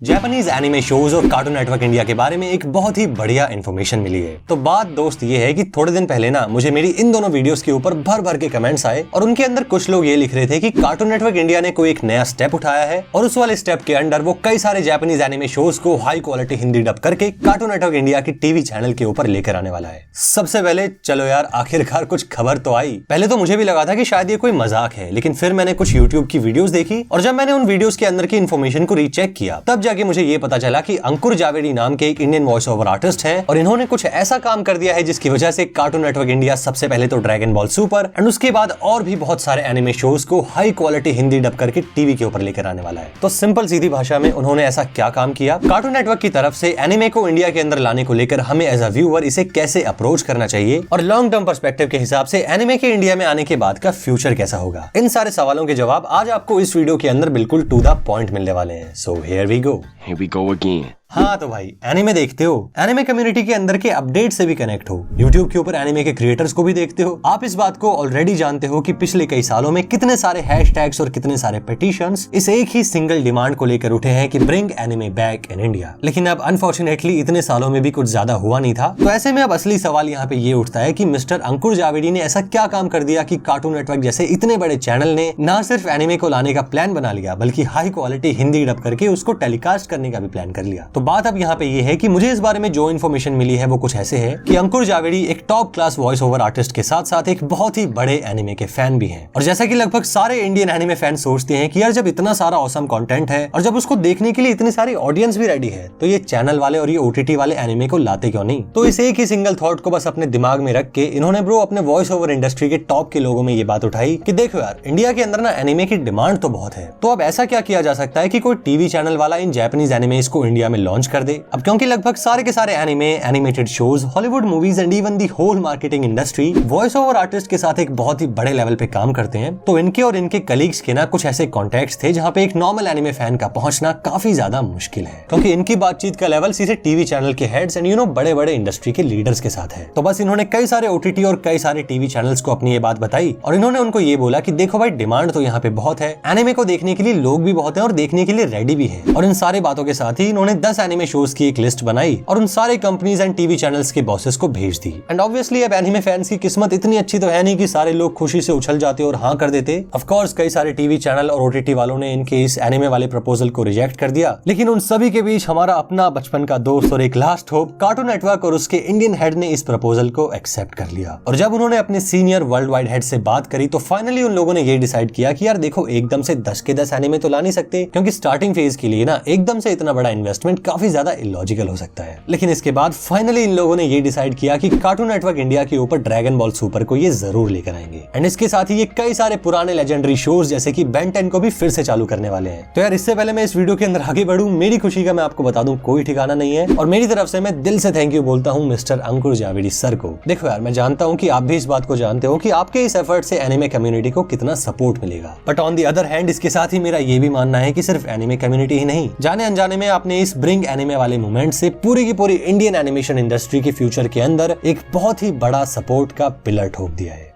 Japanese anime shows और cartoon Network India के बारे में एक बहुत ही बढ़िया इन्फॉर्मेशन मिली है। तो बात दोस्त ये है कि थोड़े दिन पहले ना मुझे मेरी इन दोनों वीडियोस के ऊपर भर भर के कमेंट्स आए और उनके अंदर कुछ लोग ये लिख रहे थे कि कार्टून नेटवर्क इंडिया ने कोई एक नया स्टेप उठाया है और उस वाले स्टेप के अंडर वो कई सारे जापानीज एनिमे शोज को हाई क्वालिटी हिंदी डब करके कार्टून नेटवर्क इंडिया की टीवी चैनल के ऊपर लेकर आने वाला है। सबसे पहले चलो यार, आखिरकार कुछ खबर तो आई। पहले तो मुझे भी लगा था कि शायद ये कोई मजाक है, लेकिन फिर मैंने कुछ यूट्यूब की वीडियोस देखी और जब मैंने उन वीडियोस के अंदर की इन्फॉर्मेशन को रीचेक किया तब जाके मुझे ये पता चला कि अंकुर जावेदी नाम के एक इंडियन वॉइस ओवर आर्टिस्ट हैं और इन्होंने कुछ ऐसा काम कर दिया है जिसकी वजह से कार्टून नेटवर्क इंडिया सबसे पहले तो ड्रैगन बॉल सुपर एंड उसके बाद और भी बहुत सारे एनिमे शोज को हाई क्वालिटी हिंदी डब करके टीवी के ऊपर लेकर आने वाला है। तो सिंपल सीधी भाषा में उन्होंने ऐसा क्या काम किया, कार्टून नेटवर्क की तरफ से एनिमे को इंडिया के अंदर लाने को लेकर हमें एज अ व्यूअर इसे कैसे अप्रोच करना चाहिए और लॉन्ग टर्म पर्सपेक्टिव के हिसाब से एनिमे के इंडिया में आने के बाद का फ्यूचर कैसा होगा, इन सारे सवालों के जवाब आज आपको इस वीडियो के अंदर बिल्कुल टू द पॉइंट मिलने वाले हैं। So here we go again. हाँ तो भाई, एनिमे देखते हो, एनिमे कम्युनिटी के अंदर के अपडेट से भी कनेक्ट हो, यूट्यूब के ऊपर एनिमे के क्रिएटर्स को भी देखते हो, आप इस बात को ऑलरेडी जानते हो कि पिछले कई सालों में कितने सारे हैशटैग्स और कितने सारे पिटीशंस इस एक ही सिंगल डिमांड को लेकर उठे हैं कि bring anime back in India. लेकिन अब अनफॉर्चुनेटली इतने सालों में भी कुछ ज्यादा हुआ नहीं था। तो ऐसे में अब असली सवाल यहाँ पे ये उठता है कि मिस्टर अंकुर जावेदी ने ऐसा क्या काम कर दिया कि कार्टून नेटवर्क जैसे इतने बड़े चैनल ने ना सिर्फ एनिमे को लाने का प्लान बना लिया बल्कि हाई क्वालिटी हिंदी डब करके उसको टेलीकास्ट करने का भी प्लान कर लिया। तो बात अब यहाँ पे ये है कि मुझे इस बारे में जो इन्फॉर्मेशन मिली है वो कुछ ऐसे है कि अंकुर जावेदी एक top class voice over artist के साथ साथ एक बहुत ही बड़े एनिमे के फैन भी हैं। और जैसा कि लगभग सारे इंडियन एनिमे फैन सोचते हैं कि यार जब इतना सारा ऑसम कंटेंट है और जब उसको देखने के लिए इतनी सारी ऑडियंस भी रेडी है तो ये चैनल वाले और ये ओटीटी वाले एनिमे को लाते क्यों नहीं। तो इस एक ही सिंगल थॉट को बस अपने दिमाग में रख के इन्होंने ब्रो अपने वॉइस ओवर इंडस्ट्री के टॉप के लोगों में ये बात उठाई कि देखो यार, इंडिया के अंदर ना एनिमे की डिमांड तो बहुत है, तो अब ऐसा क्या किया जा सकता है कि कोई टीवी चैनल वाला इन जापानीज एनिमेस को इंडिया में लॉन्च कर दे। अब क्योंकि लगभग सारे के सारे anime, animated shows, Hollywood movies and even the whole marketing industry voice over artist के साथ एक बहुत ही बड़े लेवल पे काम करते हैं, तो इनके और इनके कलीग्स के ना कुछ ऐसे कॉन्टेक्ट्स थे जहाँ पे एक नॉर्मल एनिमे फैन का पहुंचना काफी ज्यादा मुश्किल है, क्योंकि इनकी बातचीत का लेवल सीधे टीवी चैनल के हेड्स एंड बड़े बड़े इंडस्ट्री के लीडर्स के साथ है। तो बस इन्होंने कई सारे ओटीटी और कई सारे टीवी चैनल्स को अपनी ये बात बताई और इन्होंने उनको ये बोला कि देखो भाई, डिमांड तो यहाँ पे बहुत है, एनिमे को देखने के लिए लोग भी बहुत है और देखने के लिए रेडी भी है। और इन सारे बातों के साथ ही इन्होंने 10 एनिमे शोज की एक लिस्ट बनाई और उन सारे कंपनीज एंड टीवी चैनल्स के बॉसेस को भेज दी। एंड ऑब्वियसली अब एनिमे फैंस की किस्मत इतनी अच्छी तो है नहीं कि सारे लोग खुशी से उछल जाते और हाँ कर देते। ऑफ कोर्स कई सारे टीवी चैनल और ओटीटी वालों ने इनके इस एनिमे वाले प्रपोजल को रिजेक्ट कर दिया, लेकिन उन सभी के बीच हमारा अपना बचपन का दोस्त और एक लास्ट होप कार्टून नेटवर्क और उसके इंडियन हेड ने इस प्रपोजल को एक्सेप्ट कर लिया। और जब उन्होंने अपने सीनियर वर्ल्ड वाइड हेड से बात करी तो फाइनली उन लोगों ने ये डिसाइड किया कि यार देखो, एकदम से 10 के 10 एनिमे तो ला नहीं सकते, क्योंकि स्टार्टिंग फेज के लिए ना एकदम से इतना बड़ा इन्वेस्टमेंट काफी ज्यादा इलॉजिकल हो सकता है। लेकिन इसके बाद फाइनली इन लोगों ने ये डिसाइड किया कि कार्टून नेटवर्क इंडिया के ऊपर ड्रैगन बॉल सुपर को ये जरूर लेकर आएंगे एंड इसके साथ ही ये कई सारे पुराने लेजेंडरी शोज जैसे कि बेन 10 को भी फिर से चालू करने वाले हैं। तो यार इससे पहले मैं इस वीडियो के अंदर आगे बढ़ूं, मेरी खुशी का मैं आपको बता दूं कोई ठिकाना नहीं है और मेरी तरफ से मैं दिल से थैंक यू बोलता हूं मिस्टर अंकुर जावेदी सर को। देखो यार, मैं जानता हूं कि आप भी इस बात को जानते हो कि आपके इस एफर्ट से एनिमे कम्युनिटी को कितना सपोर्ट मिलेगा, but on the other hand इसके साथ ही मेरा ये भी मानना है कि सिर्फ एनिमे कम्युनिटी ही नहीं, जाने अनजाने में आपने इस ब्रिंग एनिमे वाले मूवमेंट से पूरी की पूरी इंडियन एनिमेशन इंडस्ट्री के फ्यूचर के अंदर एक बहुत ही बड़ा सपोर्ट का पिलर ठोक दिया है।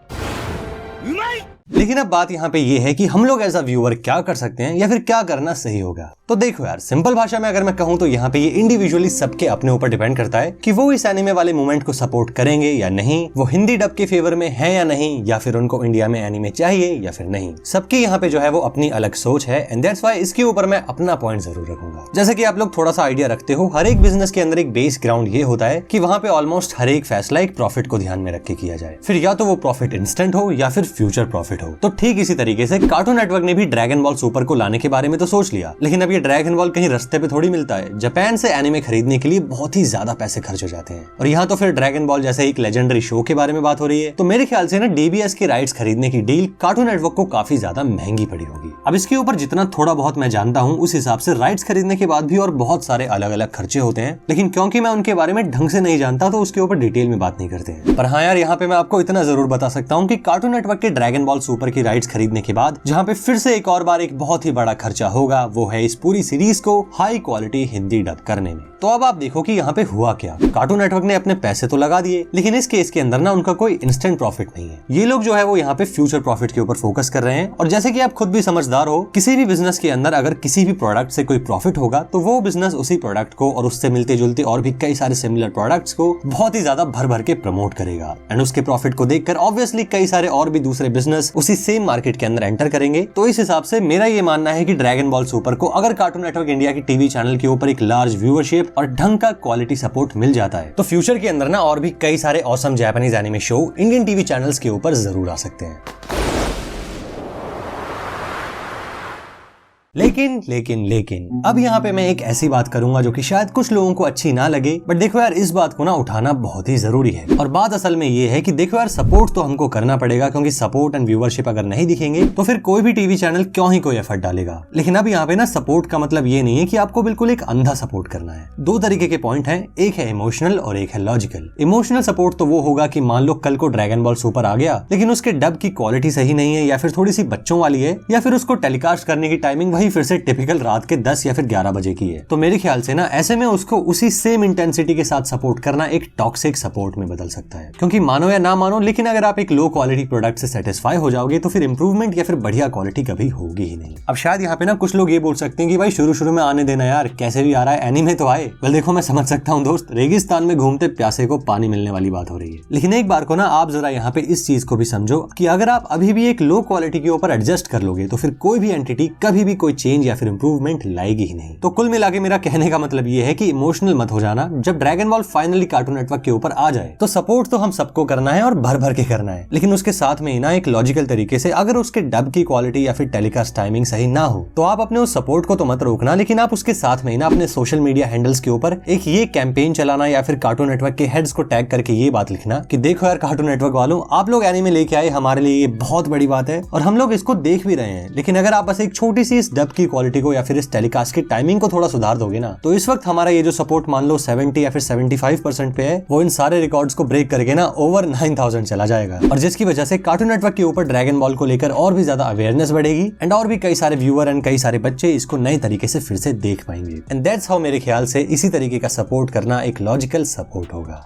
लेकिन अब बात यहाँ पे ये है कि हम लोग एज अ व्यूअर क्या कर सकते हैं या फिर क्या करना सही होगा। तो देखो यार, सिंपल भाषा में अगर मैं कहूँ तो यहाँ पे ये इंडिविजुअली सबके अपने ऊपर डिपेंड करता है कि वो इस एनिमे वाले मूवमेंट को सपोर्ट करेंगे या नहीं, वो हिंदी डब के फेवर में है या नहीं, या फिर उनको इंडिया में एनिमे चाहिए या फिर नहीं। सबकी यहाँ पे जो है वो अपनी अलग सोच है एंड दैट्स व्हाई इसके ऊपर मैं अपना पॉइंट जरूर रखूंगा। जैसे कि आप लोग थोड़ा सा आइडिया रखते हो, हर एक बिजनेस के अंदर एक बेस ग्राउंड ये होता है कि वहाँ पे ऑलमोस्ट हर एक फैसला एक प्रॉफिट को ध्यान में रख के किया जाए, फिर या तो वो प्रॉफिट इंस्टेंट हो या फिर फ्यूचर प्रॉफिट हो। तो ठीक इसी तरीके से कार्टून नेटवर्क ने भी ड्रैगन बॉल सुपर को लाने के बारे में तो सोच लिया, लेकिन अब ये ड्रैगन बॉल कहीं रास्ते पे थोड़ी मिलता है। जापान से एनिमे खरीदने के लिए बहुत ही ज्यादा पैसे खर्च हो जाते हैं और यहाँ तो फिर ड्रैगन बॉल जैसे एक लेजेंडरी शो के बारे में बात हो रही है। तो मेरे ख्याल से ना डीबीएस के राइट्स खरीदने की डील कार्टून नेटवर्क को काफी ज्यादा महंगी पड़ी होगी। अब इसके ऊपर जितना थोड़ा बहुत मैं जानता हूँ उस हिसाब से राइट्स खरीदने के बाद भी और बहुत सारे अलग अलग खर्चे होते हैं, लेकिन क्योंकि मैं उनके बारे में ढंग से नहीं जानता तो उसके ऊपर डिटेल में बात नहीं करते हैं। पर हाँ यार, यहाँ पे मैं आपको इतना जरूर बता सकता हूँ कि कार्टून नेटवर्क के ड्रैगन बॉल सुपर की राइट्स खरीदने के बाद जहाँ पे फिर से एक और बार एक बहुत ही बड़ा खर्चा होगा, वो है इस पूरी सीरीज को हाई क्वालिटी हिंदी डब करने में। तो अब आप देखो कि यहाँ पे हुआ क्या। कार्टून नेटवर्क ने अपने पैसे तो लगा दिए, लेकिन इस केस के अंदर ना उनका कोई इंस्टेंट प्रॉफिट नहीं है। ये लोग जो है वो यहाँ पे फ्यूचर प्रॉफिट के ऊपर फोकस कर रहे हैं। और जैसे कि आप खुद भी समझदार हो, किसी भी बिजनेस के अंदर अगर किसी भी प्रोडक्ट से कोई प्रॉफिट होगा तो वो बिजनेस उसी प्रोडक्ट को और उससे मिलते जुलते और भी कई सारे सिमिलर प्रोडक्ट्स को बहुत ही ज्यादा भर भर के प्रमोट करेगा। एंड उसके प्रॉफिट को देखकर ऑब्वियसली कई सारे और भी दूसरे बिजनेस उसी सेम मार्केट के अंदर एंटर करेंगे। तो इस हिसाब से मेरा ये मानना है कि ड्रैगन बॉल सुपर को अगर कार्टून नेटवर्क इंडिया की टीवी चैनल के ऊपर एक लार्ज व्यूअरशिप और ढंग का क्वालिटी सपोर्ट मिल जाता है तो फ्यूचर के अंदर ना और भी कई सारे awesome Japanese anime show Indian TV channels के ऊपर जरूर आ सकते हैं। लेकिन अब यहाँ पे मैं एक ऐसी बात करूंगा जो कि शायद कुछ लोगों को अच्छी ना लगे, बट देखो यार इस बात को ना उठाना बहुत ही जरूरी है। और बात असल में ये है कि देखो यार सपोर्ट तो हमको करना पड़ेगा, क्योंकि सपोर्ट एंड व्यूअरशिप अगर नहीं दिखेंगे तो फिर कोई भी टीवी चैनल क्यों ही कोई एफर्ट डालेगा। लेकिन अब यहाँ पे ना सपोर्ट का मतलब ये नहीं है कि आपको बिल्कुल एक अंधा सपोर्ट करना है। दो तरीके के पॉइंट है, एक है इमोशनल और एक है लॉजिकल। इमोशनल सपोर्ट तो वो होगा कि मान लो कल को ड्रैगन बॉल सुपर आ गया लेकिन उसके डब की क्वालिटी सही नहीं है, या फिर थोड़ी सी बच्चों वाली है, या फिर उसको टेलीकास्ट करने की टाइमिंग वही फिर से टिपिकल रात के 10 या फिर 11 बजे की है, तो मेरे ख्याल से ना ऐसे में उसको उसी सेम इंटेंसिटी के साथ सपोर्ट करना एक टॉक्सिक सपोर्ट में बदल सकता है। क्योंकि मानो या ना मानो, लेकिन अगर आप एक लो क्वालिटी प्रोडक्ट से सेटिस्फाई हो जाओगे तो फिर इंप्रूवमेंट या फिर बढ़िया क्वालिटी कभी होगी ही नहीं। अब शायद यहाँ पे ना कुछ लोग ये बोल सकते हैं कि भाई शुरू में आने देना यार, कैसे भी आ रहा है, एनीमे तो आए। वेल देखो मैं समझ सकता हूँ दोस्त, रेगिस्तान में घूमते प्यासे को पानी मिलने वाली बात हो रही है। लेकिन एक बार को ना आप जरा यहाँ पे इस चीज को भी समझो कि अगर आप अभी भी एक लो क्वालिटी के ऊपर एडजस्ट कर लोगे तो फिर कोई भी एंटिटी कभी भी कोई चेंज या फिर इंप्रूवमेंट लाएगी ही नहीं। तो कुल मिला के मेरा कहने का मतलब ये है कि इमोशनल मत हो जाना। जब dragon ball finally cartoon network के ऊपर आ जाए तो सपोर्ट तो हम सबको करना है और भर भर के करना है, लेकिन उसके साथ में ही ना एक लॉजिकल तरीके से। अगर उसके डब की क्वालिटी या फिर टेलीकास्ट टाइमिंग सही ना हो तो आप अपने उस सपोर्ट को तो मत रोकना, लेकिन आप उसके साथ में ही ना अपने सोशल मीडिया हैंडल्स के ऊपर एक ये कैंपेन चलाना या फिर कार्टून नेटवर्क के हेड्स को टैग करके ये बात लिखना कि देखो यार कार्टून नेटवर्क वालों, आप लोग एनीमे लेके आए, हमारे लिए ये बहुत बड़ी बात है और हम लोग इसको देख भी रहे हैं, लेकिन अगर आप बस एक छोटी सी इस डब की क्वालिटी को या फिर इस टेलीकास्ट की टाइमिंग को थोड़ा सुधार दोगे ना तो इस वक्त हमारा ये जो सपोर्ट मान लो 70 या फिर 75% पे है, वो इन सारे रिकॉर्ड्स को ब्रेक करके ना ओवर 9000 चला जाएगा। और जिसकी वजह से कार्टून नेटवर्क के ऊपर ड्रैगन बॉल को लेकर और भी ज्यादा अवेयरनेस बढ़ेगी एंड और भी कई सारे व्यूअर एंड कई सारे बच्चे इसको नए तरीके से फिर से देख पाएंगे। एंड दैट्स हाउ मेरे ख्याल से इसी तरीके का सपोर्ट करना एक लॉजिकल सपोर्ट होगा।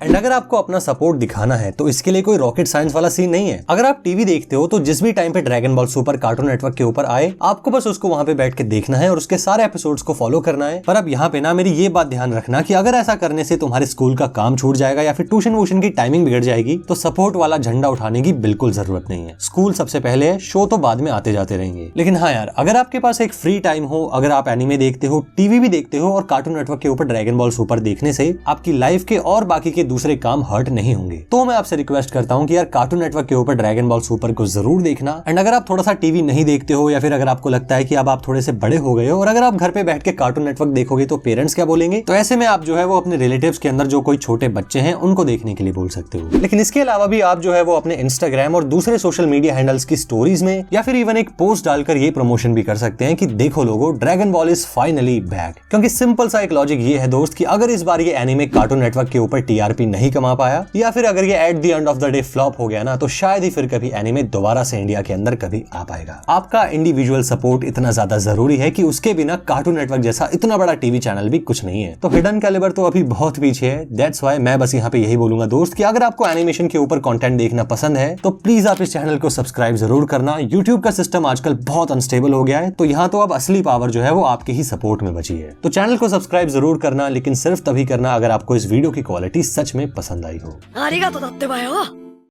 एंड अगर आपको अपना सपोर्ट दिखाना है तो इसके लिए कोई रॉकेट साइंस वाला सीन नहीं है। अगर आप टीवी देखते हो तो जिस भी टाइम पे dragon ball super cartoon network के ऊपर आए, आपको बस उसको वहां पे बैठ के देखना है और उसके सारे एपिसोड्स को फॉलो करना है। पर अब यहाँ पे ना मेरी ये बात ध्यान रखना कि अगर ऐसा करने से तुम्हारे स्कूल का काम छूट जाएगा या फिर ट्यूशन वूशन की टाइमिंग बिगड़ जाएगी तो सपोर्ट वाला झंडा उठाने की बिल्कुल जरूरत नहीं है। स्कूल सबसे पहले है, शो तो बाद में आते जाते रहेंगे। लेकिन हाँ यार, अगर आपके पास एक फ्री टाइम हो, अगर आप एनीमे देखते हो, टीवी भी देखते हो और कार्टून नेटवर्क के ऊपर ड्रैगन बॉल सुपर देखने से आपकी लाइफ के और बाकी के दूसरे काम हर्ट नहीं होंगे, तो मैं आपसे रिक्वेस्ट करता हूं कि यार कार्टून नेटवर्क के ऊपर ड्रैगन बॉल सुपर को जरूर देखना। एंड अगर आप थोड़ा सा टीवी नहीं देखते हो या फिर अगर आपको लगता है कि अब आप थोड़े से बड़े हो गए हो और अगर आप घर पे बैठ के कार्टून नेटवर्क देखोगे तो पेरेंट्स क्या बोलेंगे, तो ऐसे में आप जो है वो अपने रिलेटिव्स के अंदर जो कोई छोटे बच्चे हैं उनको देखने के लिए बोल सकते हो। लेकिन इसके अलावा भी आप जो है वो अपने इंस्टाग्राम और दूसरे सोशल मीडिया हैंडल्स की स्टोरीज में या फिर इवन एक पोस्ट डालकर ये प्रमोशन भी कर सकते हैं कि देखो लोगो, dragon ball is finally back. क्योंकि सिंपल सा एक लॉजिक ये है दोस्त कि अगर इस बार ये एनीमे कार्टून नेटवर्क के ऊपर टीआरपी नहीं कमा पाया या फिर अगर ये at the end of the day flop हो गया ना, तो शायद ही फिर कभी एनीमे दोबारा से इंडिया के अंदर कभी आ पाएगा। आपका इंडिविजुअल सपोर्ट इतना ज्यादा जरूरी है कि उसके बिना कार्टून नेटवर्क जैसा इतना बड़ा टीवी चैनल भी कुछ नहीं है। तो हिडन कैलिबर तो अभी बहुत पीछे है। दैट्स व्हाई मैं बस यहाँ पे यही बोलूंगा दोस्त कि अगर आपको एनिमेशन के ऊपर कंटेंट देखना पसंद है तो प्लीज आप इस चैनल को सब्सक्राइब जरूर करना। यूट्यूब का सिस्टम आजकल बहुत अनस्टेबल हो गया है, तो यहाँ तो अब असली पावर जो है वो आपके ही सपोर्ट में बची है। तो चैनल को सब्सक्राइब जरूर करना, लेकिन सिर्फ तभी करना अगर आपको इस वीडियो की क्वालिटी सच में पसंद आई हो।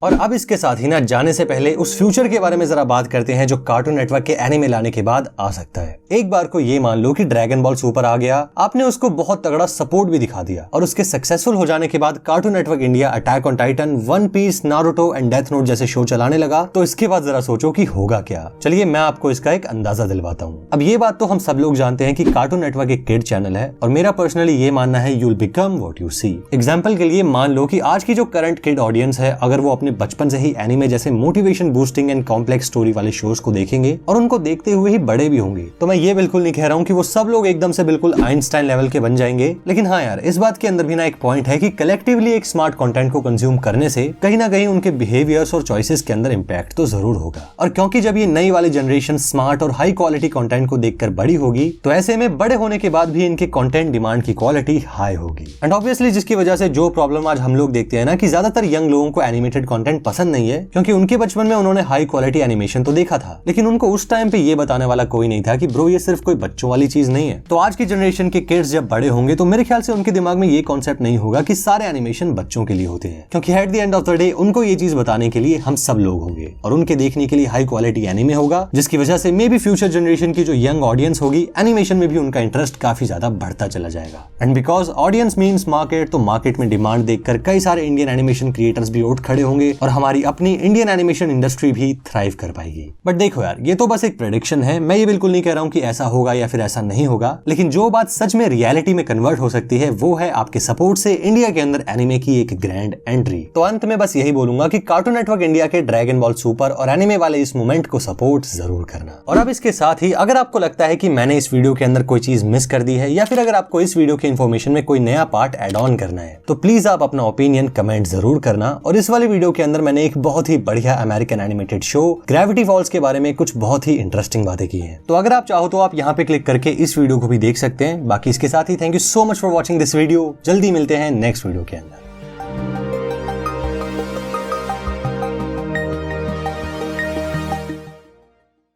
और अब इसके साथ ही ना जाने से पहले उस फ्यूचर के बारे में जरा बात करते हैं जो कार्टून नेटवर्क के एनीमे लाने के बाद आ सकता है। एक बार को ये मान लो कि ड्रैगन बॉल सुपर आ गया, आपने उसको बहुत तगड़ा सपोर्ट भी दिखा दिया और उसके सक्सेसफुल हो जाने के बाद Cartoon Network India Attack on Titan, One Piece, Naruto and Death Note जैसे शो चलाने लगा, तो इसके बाद जरा सोचो कि होगा क्या। चलिए मैं आपको इसका एक अंदाजा दिलवाता हूँ। अब ये बात तो हम सब लोग जानते हैं कि कार्टून नेटवर्क एक किड चैनल है और मेरा पर्सनली ये मानना है, you'll become what you see. Example के लिए मान लो कि आज की जो करंट किड ऑडियंस है, अगर वो अपनी अपने बचपन से ही एनिमे जैसे motivation boosting and complex story वाले शोज को देखेंगे और उनको देखते हुए ही बड़े भी होंगे। तो मैं ये बिल्कुल नहीं कह रहा हूँ कि वो सब लोग एकदम से बिल्कुल आइंस्टाइन लेवल के बन जाएंगे, लेकिन हाँ यार, इस बात के अंदर भी ना एक पॉइंट है कि कलेक्टिवली एक स्मार्ट कंटेंट को कंज्यूम करने से कहीं ना कहीं उनके बिहेवियर्स और चॉइसेस के अंदर इंपैक्ट तो जरूर होगा। और क्योंकि जब ये नई वाली जनरेशन स्मार्ट और हाई क्वालिटी कंटेंट को देखकर बड़ी होगी, तो ऐसे में बड़े होने के बाद भी इनके कंटेंट डिमांड की क्वालिटी हाई होगी। एंड ऑब्वियसली जिसकी वजह से जो प्रॉब्लम आज हम लोग देखते हैं ना कि ज्यादातर यंग लोगों को एनिमेटेड कंटेंट पसंद नहीं है, क्योंकि उनके बचपन में उन्होंने हाई क्वालिटी एनिमेशन तो देखा था, लेकिन उनको उस टाइम पे ये बताने वाला कोई नहीं था कि ब्रो ये सिर्फ कोई बच्चों वाली चीज नहीं है। तो आज की जनरेशन के किड्स जब बड़े होंगे तो मेरे ख्याल से उनके दिमाग में ये कॉन्सेप्ट नहीं होगा कि सारे एनिमेशन बच्चों के लिए होते हैं, क्योंकि at the end of the day उनको ये चीज बताने के लिए हम सब लोग होंगे और उनके देखने के लिए हाई क्वालिटी एनिमे होगा, जिसकी वजह से मे बी फ्यूचर जनरेशन की जो यंग ऑडियंस होगी, एनिमेशन में भी उनका इंटरेस्ट काफी ज्यादा बढ़ता चला जाएगा। And because audience means market, तो मार्केट में डिमांड देखकर कई सारे इंडियन एनिमेशन क्रिएटर्स भी उठ खड़े होंगे और हमारी अपनी इंडियन एनिमेशन इंडस्ट्री भी थ्राइव कर पाएगी। बट देखो यार, ये तो बस एक प्रेडिक्शन है, मैं ये बिल्कुल नहीं कह रहा हूँ कि ऐसा होगा या फिर ऐसा नहीं होगा, लेकिन जो बात सच में रियलिटी में कन्वर्ट हो सकती है वो है आपके सपोर्ट से इंडिया के अंदर एनिमे की एक ग्रैंड एंट्री। तो अंत में बस यही बोलूंगा कि कार्टून नेटवर्क इंडिया के ड्रैगन बॉल सुपर और एनिमे वाले इस मूवमेंट को सपोर्ट जरूर करना। और अब इसके साथ ही अगर आपको लगता है कि मैंने इस वीडियो के अंदर कोई चीज मिस कर दी है या फिर अगर आपको इस वीडियो के इन्फॉर्मेशन में कोई नया पार्ट ऐड ऑन करना है, तो प्लीज आप अपना ओपिनियन कमेंट जरूर करना। और इस वाली वीडियो के अंदर मैंने एक बहुत ही बढ़िया American animated show Gravity Falls के बारे में कुछ बहुत ही इंटरेस्टिंग बातें की हैं। तो अगर आप चाहो तो आप यहाँ पे क्लिक करके इस वीडियो को भी देख सकते हैं। बाकी इसके साथ ही thank you so much for watching this video. जल्दी मिलते हैं नेक्स्ट वीडियो के अंदर।